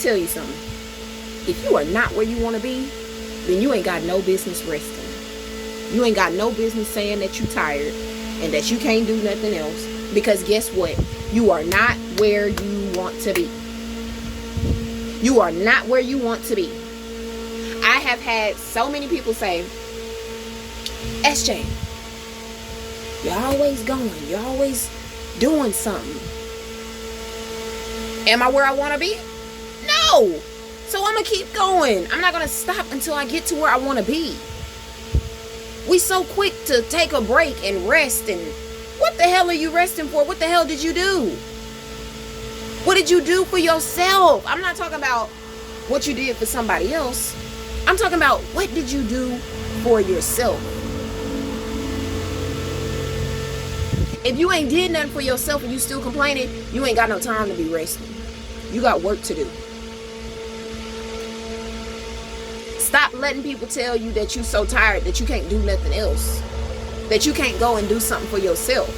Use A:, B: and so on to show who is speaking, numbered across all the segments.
A: tell you something. If you are not where you want to be, then you ain't got no business resting. You ain't got no business saying that you tired and that you can't do nothing else. Because guess what? You are not where you want to be. You are not where you want to be. I have had so many people say, SJ, you're always going. You're always doing something. Am I where I want to be? No. So I'm going to keep going. I'm not going to stop until I get to where I want to be. We so quick to take a break and rest. And what the hell are you resting for? What the hell did you do? What did you do for yourself? I'm not talking about what you did for somebody else. I'm talking about what did you do for yourself? If you ain't did nothing for yourself and you still complaining, you ain't got no time to be resting. You got work to do. Stop letting people tell you that you're so tired that you can't do nothing else. That you can't go and do something for yourself.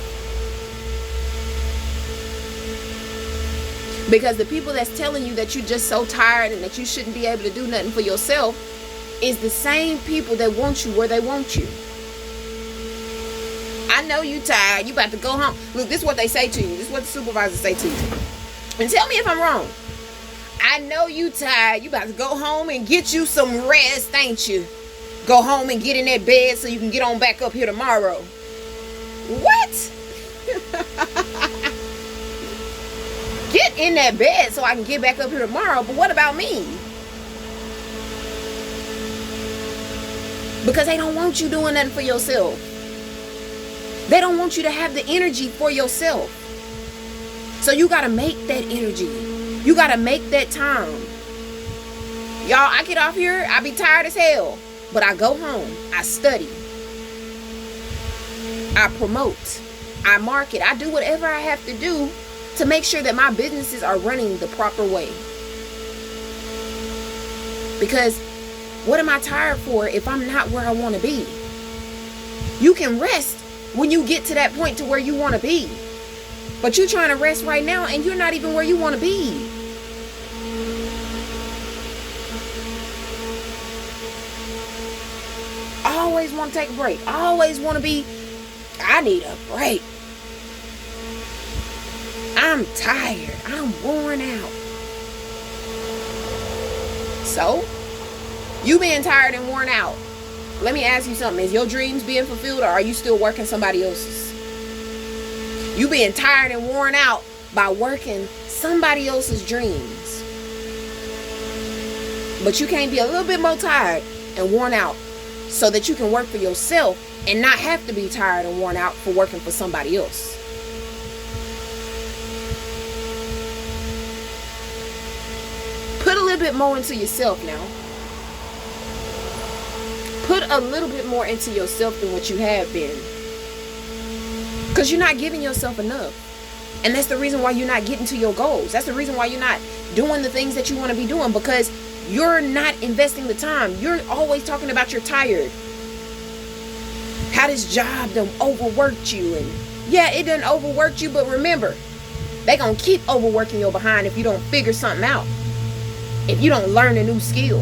A: Because the people that's telling you that you're just so tired and that you shouldn't be able to do nothing for yourself is the same people that want you where they want you. I know you tired. You about to go home. Look, this is what they say to you. This is what the supervisors say to you. And tell me if I'm wrong. I know you tired. You about to go home and get you some rest, ain't you? Go home and get in that bed so you can get on back up here tomorrow. What? Get in that bed so I can get back up here tomorrow. But what about me? Because they don't want you doing nothing for yourself. They don't want you to have the energy for yourself. So you got to make that energy. You got to make that time. Y'all, I get off here, I be tired as hell. But I go home, I study. I promote. I market. I do whatever I have to do to make sure that my businesses are running the proper way. Because what am I tired for if I'm not where I want to be? You can rest when you get to that point to where you want to be. But you're trying to rest right now and you're not even where you want to be. I always want to take a break. I always want to be, I need a break. I'm tired. I'm worn out. So, you being tired and worn out, let me ask you something. Is your dreams being fulfilled or are you still working somebody else's? You being tired and worn out by working somebody else's dreams. But you can't be a little bit more tired and worn out so that you can work for yourself and not have to be tired and worn out for working for somebody else. Put a little bit more into yourself now. Put a little bit more into yourself than what you have been. Because you're not giving yourself enough. And that's the reason why you're not getting to your goals. That's the reason why you're not doing the things that you want to be doing. Because you're not investing the time. You're always talking about you're tired. How this job done overworked you. And yeah, it done overworked you. But remember, they going to keep overworking your behind if you don't figure something out. If you don't learn a new skill.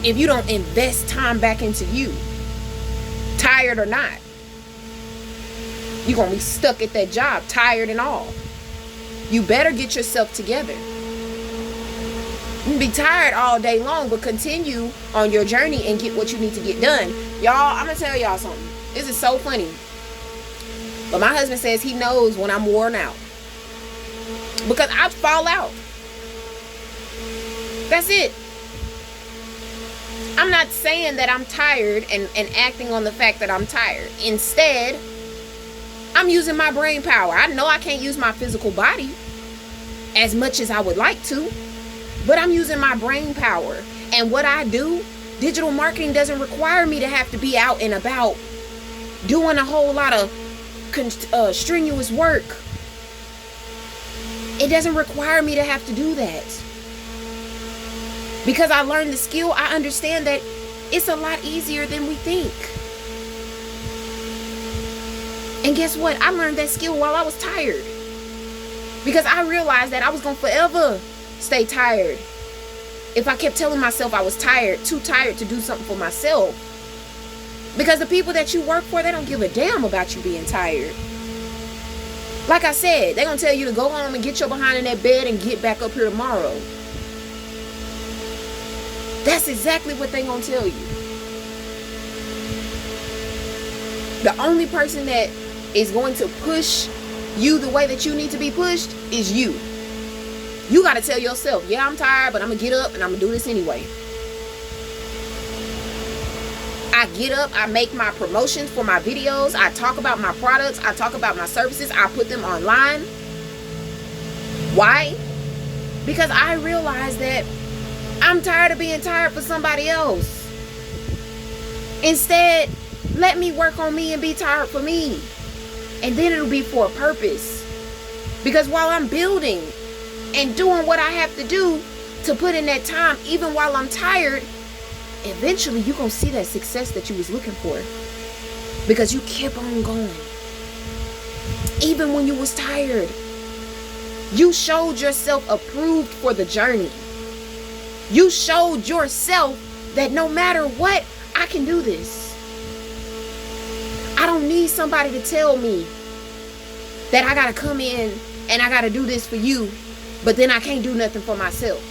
A: If you don't invest time back into you. Tired or not. You're going to be stuck at that job, tired and all. You better get yourself together. You can be tired all day long, but continue on your journey and get what you need to get done. Y'all, I'm going to tell y'all something. This is so funny. But my husband says he knows when I'm worn out. Because I fall out. That's it. I'm not saying that I'm tired and acting on the fact that I'm tired. Instead, I'm using my brain power. I know I can't use my physical body as much as I would like to, but I'm using my brain power. And what I do, digital marketing doesn't require me to have to be out and about doing a whole lot of strenuous work. It doesn't require me to have to do that. Because I learned the skill, I understand that it's a lot easier than we think. And guess what? I learned that skill while I was tired. Because I realized that I was going to forever stay tired if I kept telling myself I was tired, too tired to do something for myself. Because the people that you work for, they don't give a damn about you being tired. Like I said, they're going to tell you to go home and get your behind in that bed and get back up here tomorrow. That's exactly what they're going to tell you. The only person that is going to push you the way that you need to be pushed is you. You got to tell yourself, yeah, I'm tired, but I'm going to get up and I'm going to do this anyway. I get up, I make my promotions for my videos, I talk about my products, I talk about my services, I put them online. Why? Because I realize that I'm tired of being tired for somebody else. Instead, let me work on me and be tired for me. And then it'll be for a purpose. Because while I'm building and doing what I have to do to put in that time, even while I'm tired, eventually you're going to see that success that you was looking for. Because you kept on going. Even when you was tired. You showed yourself approved for the journey. You showed yourself that no matter what, I can do this. I don't need somebody to tell me that I got to come in and I got to do this for you, but then I can't do nothing for myself.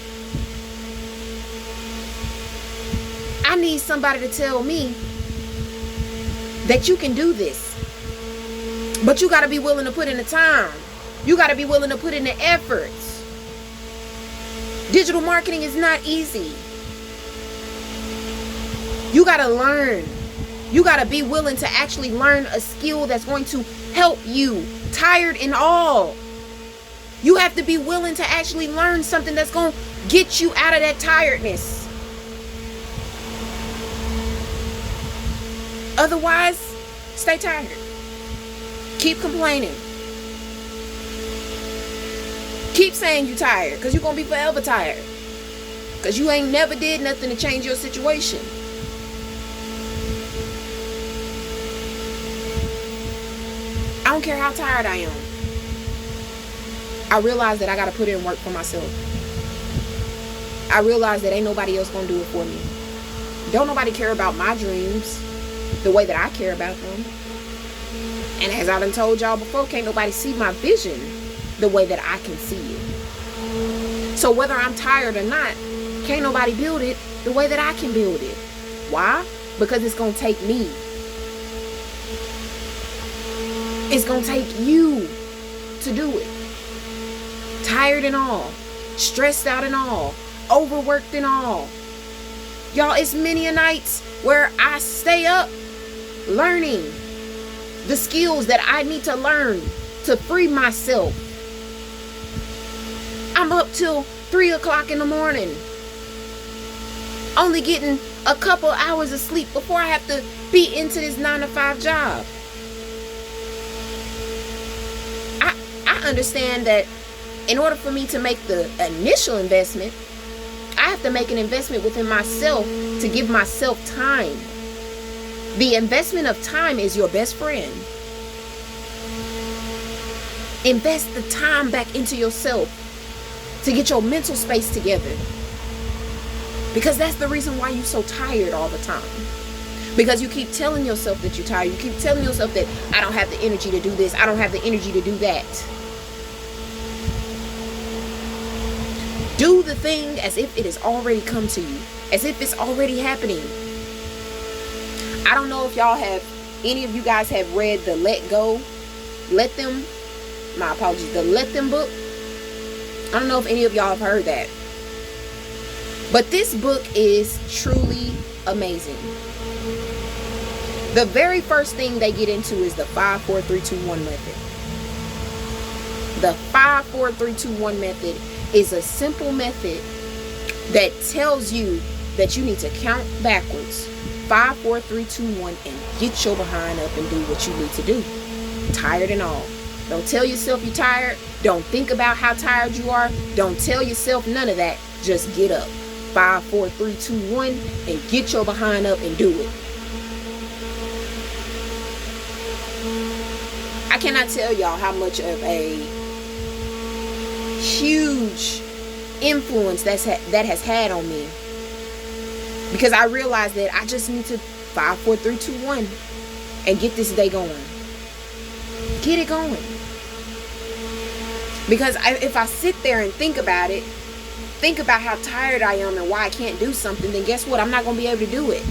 A: I need somebody to tell me that you can do this. But you got to be willing to put in the time. You got to be willing to put in the efforts. Digital marketing is not easy. You got to learn. You got to be willing to actually learn a skill that's going to help you, tired and all. You have to be willing to actually learn something that's going to get you out of that tiredness. Otherwise, stay tired. Keep complaining. Keep saying you're tired, because you're going to be forever tired. Because you ain't never did nothing to change your situation. I don't care how tired I am. I realize that I got to put in work for myself. I realize that ain't nobody else going to do it for me. Don't nobody care about my dreams the way that I care about them. And as I done told y'all before, can't nobody see my vision the way that I can see it. So whether I'm tired or not, can't nobody build it the way that I can build it. Why? Because it's going to take me. It's going to take you to do it. Tired and all. Stressed out and all. Overworked and all. Y'all, it's many a nights where I stay up learning the skills that I need to learn to free myself. I'm up till 3 o'clock in the morning, only getting a couple hours of sleep before I have to be into this 9-to-5 job. I understand that in order for me to make the initial investment, I have to make an investment within myself to give myself time. The investment of time is your best friend. Invest the time back into yourself to get your mental space together. Because that's the reason why you're so tired all the time. Because you keep telling yourself that you're tired. You keep telling yourself that I don't have the energy to do this. I don't have the energy to do that. Do the thing as if it has already come to you. As if it's already happening. I don't know if y'all have, any of you guys have read the Let Go, Let Them, my apologies, the Let Them book. I don't know if any of y'all have heard that. But this book is truly amazing. The very first thing they get into is the 5, 4, 3, 2, 1 method. The 5, 4, 3, 2, 1 method is a simple method that tells you that you need to count backwards. 5, 4, 3, 2, 1, and get your behind up and do what you need to do. Tired and all. Don't tell yourself you're tired. Don't think about how tired you are. Don't tell yourself none of that. Just get up. 5, 4, 3, 2, 1, and get your behind up and do it. I cannot tell y'all how much of a huge influence that has had on me, because I realized that I just need to 5, 4, 3, 2, 1 and get this day going. Get it going. Because if I sit there and think about it, think about how tired I am and why I can't do something, then guess what? I'm not going to be able to do it.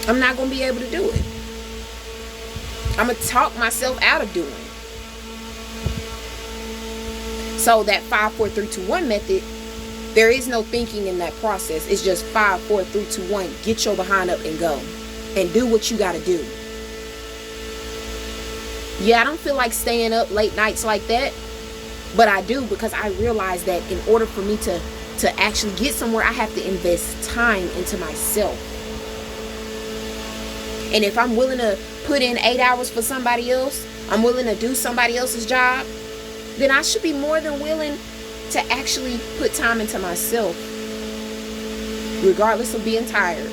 A: I'm not going to be able to do it. I'm going to talk myself out of doing it. So that 5, 4, 3, 2, 1 method, there is no thinking in that process. It's just 5, 4, 3, 2, 1. Get your behind up and go. And do what you got to do. Yeah, I don't feel like staying up late nights like that. But I do, because I realize that in order for me to actually get somewhere, I have to invest time into myself. And if I'm willing to put in 8 hours for somebody else, I'm willing to do somebody else's job, then I should be more than willing to actually put time into myself, regardless of being tired,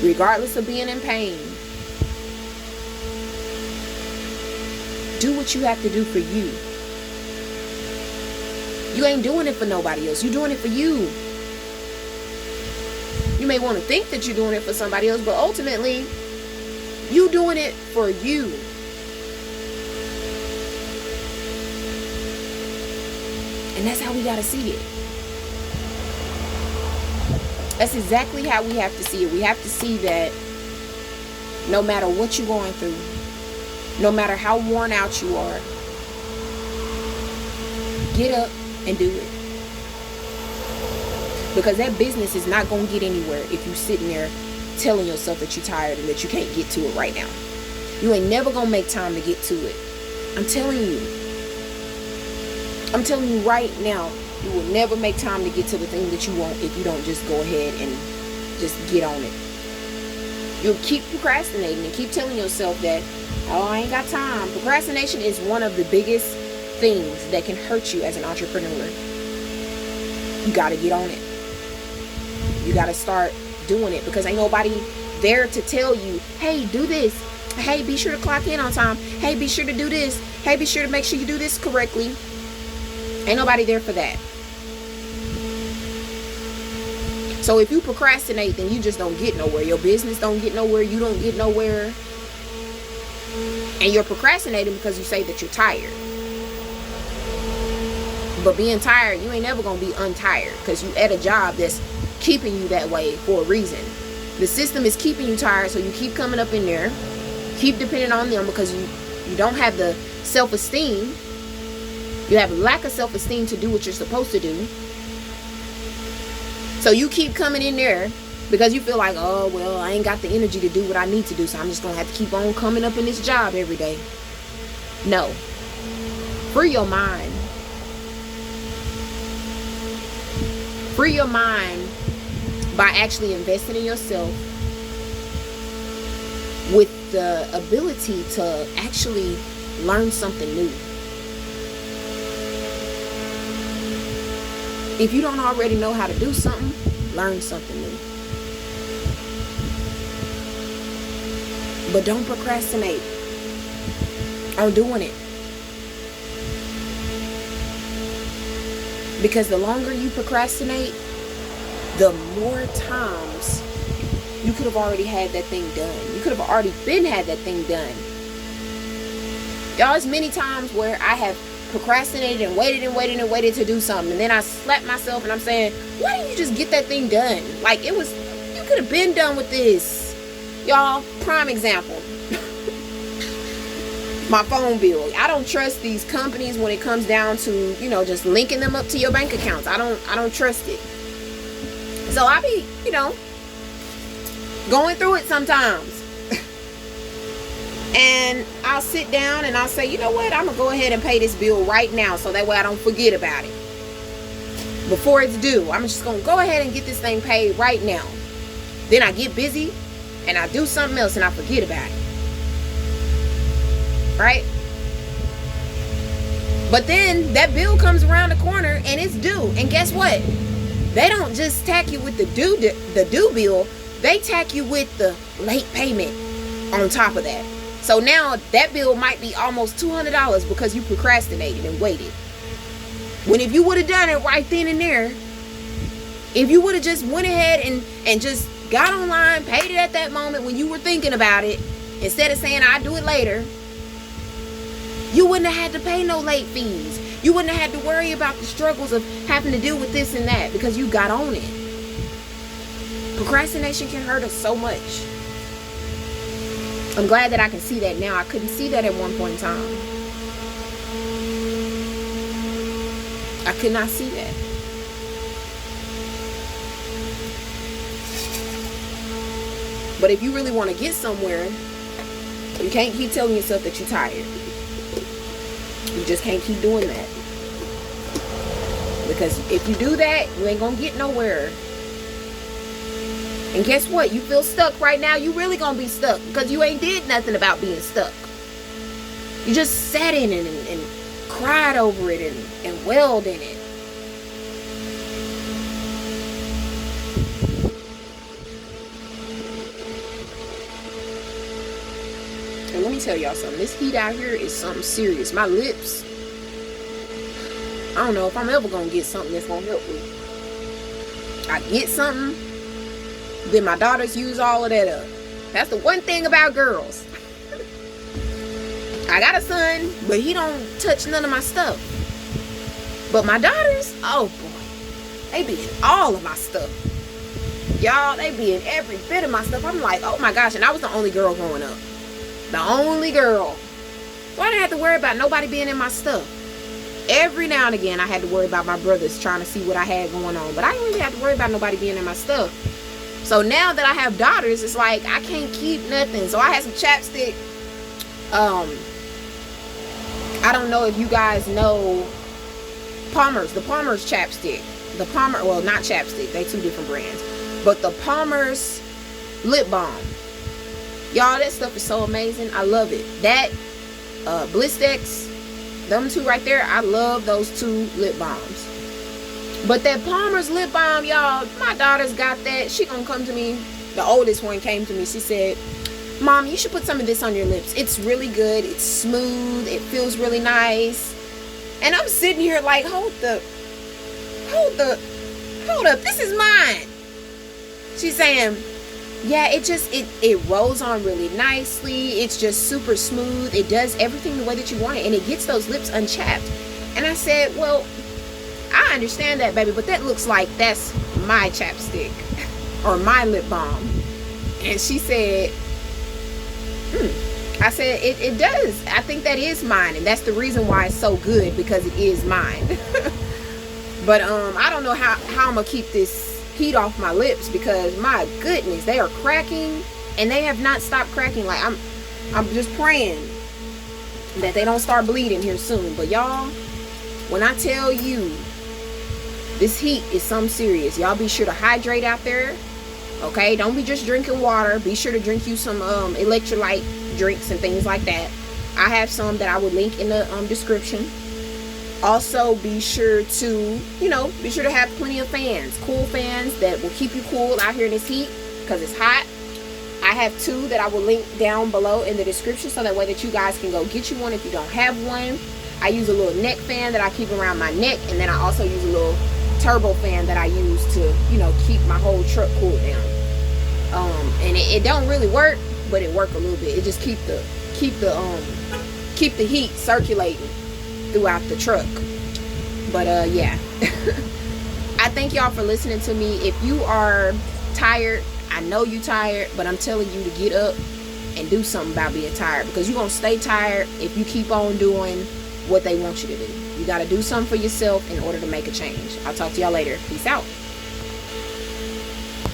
A: regardless of being in pain. Do what you have to do for you. You ain't doing it for nobody else. You're doing it for you. You may want to think that you're doing it for somebody else, but ultimately, you doing it for you. And that's how we got to see it. That's exactly how we have to see it. We have to see that no matter what you're going through, no matter how worn out you are, get up and do it. Because that business is not going to get anywhere if you're sitting there telling yourself that you're tired and that you can't get to it right now. You ain't never going to make time to get to it. I'm telling you. I'm telling you right now, you will never make time to get to the thing that you want if you don't just go ahead and just get on it. You'll keep procrastinating and keep telling yourself that, oh, I ain't got time. Procrastination is one of the biggest things that can hurt you as an entrepreneur. You got to get on it. You got to start doing it, because ain't nobody there to tell you, hey, do this. Hey, be sure to clock in on time. Hey, be sure to do this. Hey, be sure to make sure you do this correctly. Ain't nobody there for that. So if you procrastinate, then you just don't get nowhere. Your business don't get nowhere. You don't get nowhere. And you're procrastinating because you say that you're tired. But being tired, you ain't never going to be untired, because you at a job that's keeping you that way for a reason. The system is keeping you tired, so you keep coming up in there. Keep depending on them because you don't have the self-esteem. You have a lack of self-esteem to do what you're supposed to do. So you keep coming in there because you feel like, oh, well, I ain't got the energy to do what I need to do, so I'm just going to have to keep on coming up in this job every day. No. Free your mind. Free your mind by actually investing in yourself with the ability to actually learn something new. If you don't already know how to do something, learn something new. But don't procrastinate on doing it. Because the longer you procrastinate, the more times you could have already had that thing done. You could have already had that thing done. Y'all, there's many times where I have procrastinated and waited to do something, and then I slap myself and I'm saying, why didn't you just get that thing done? Like, you could have been done with this. Y'all, prime example. My phone bill. I don't trust these companies when it comes down to, just linking them up to your bank accounts. I don't trust it. So I be, going through it sometimes. And I'll sit down and I'll say, you know what? I'm going to go ahead and pay this bill right now, so that way I don't forget about it before it's due. I'm just going to go ahead and get this thing paid right now. Then I get busy and I do something else and I forget about it. Right? But then that bill comes around the corner and it's due. And guess what? They don't just tack you with the due bill. They tack you with the late payment on top of that. So now that bill might be almost $200 because you procrastinated and waited. When if you would have done it right then and there, if you would have just went ahead and just got online, paid it at that moment when you were thinking about it, instead of saying I'll do it later, you wouldn't have had to pay no late fees. You wouldn't have had to worry about the struggles of having to deal with this and that because you got on it. Procrastination can hurt us so much. I'm glad that I can see that now. I couldn't see that at one point in time. I could not see that. But if you really want to get somewhere, you can't keep telling yourself that you're tired. You just can't keep doing that. Because if you do that, you ain't gonna get nowhere. And guess what? You feel stuck right now. You really gonna be stuck because you ain't did nothing about being stuck. You just sat in it and cried over it and wailed in it. And let me tell y'all something. This heat out here is something serious. My lips, I don't know if I'm ever gonna get something that's gonna help me. I get something, then my daughters use all of that up. That's the one thing about girls. I got a son, but he don't touch none of my stuff. But my daughters, oh boy, they be in all of my stuff. Y'all, they be in every bit of my stuff. I'm like, oh my gosh. And I was the only girl growing up. The only girl. So I didn't have to worry about nobody being in my stuff. Every now and again, I had to worry about my brothers trying to see what I had going on. But I didn't really have to worry about nobody being in my stuff. So now that I have daughters, it's like I can't keep nothing. So I had some chapstick. I don't know if you guys know Palmer's. The Palmer's chapstick. The Palmer, well, not chapstick. They two different brands. But the Palmer's lip balm. Y'all, that stuff is so amazing. I love it. That Blistex, them two right there, I love those two lip balms. But that Palmer's lip balm, y'all, my daughter's got that. She gonna come to me. The oldest one came to me. She said, Mom, you should put some of this on your lips. It's really good. It's smooth. It feels really nice. And I'm sitting here like, hold up. This is mine. She's saying, yeah, it rolls on really nicely. It's just super smooth. It does everything the way that you want it. And it gets those lips unchapped. And I said, well, I understand that, baby, but that looks like that's my chapstick or my lip balm. And she said, I said, it does. I think that is mine. And that's the reason why it's so good, because it is mine. But I don't know how I'm going to keep this heat off my lips, because my goodness, they are cracking and they have not stopped cracking. Like I'm just praying that they don't start bleeding here soon. But y'all, when I tell you this heat is something serious, y'all be sure to hydrate out there. Okay, don't be just drinking water. Be sure to drink you some electrolyte drinks and things like that. I have some that I will link in the description. Also, be sure to have plenty of fans, cool fans that will keep you cool out here in this heat, because it's hot. I have two that I will link down below in the description, so that way that you guys can go get you one if you don't have one. I use a little neck fan that I keep around my neck, and then I also use a little turbo fan that I use to, keep my whole truck cooled down. And it don't really work, but it work a little bit. It just keep the heat circulating throughout the truck. But yeah. I thank y'all for listening to me. If you are tired, I know you tired, but I'm telling you to get up and do something about being tired, because you're gonna stay tired if you keep on doing what they want you to do. You got to do something for yourself in order to make a change. I'll talk to y'all later. Peace out.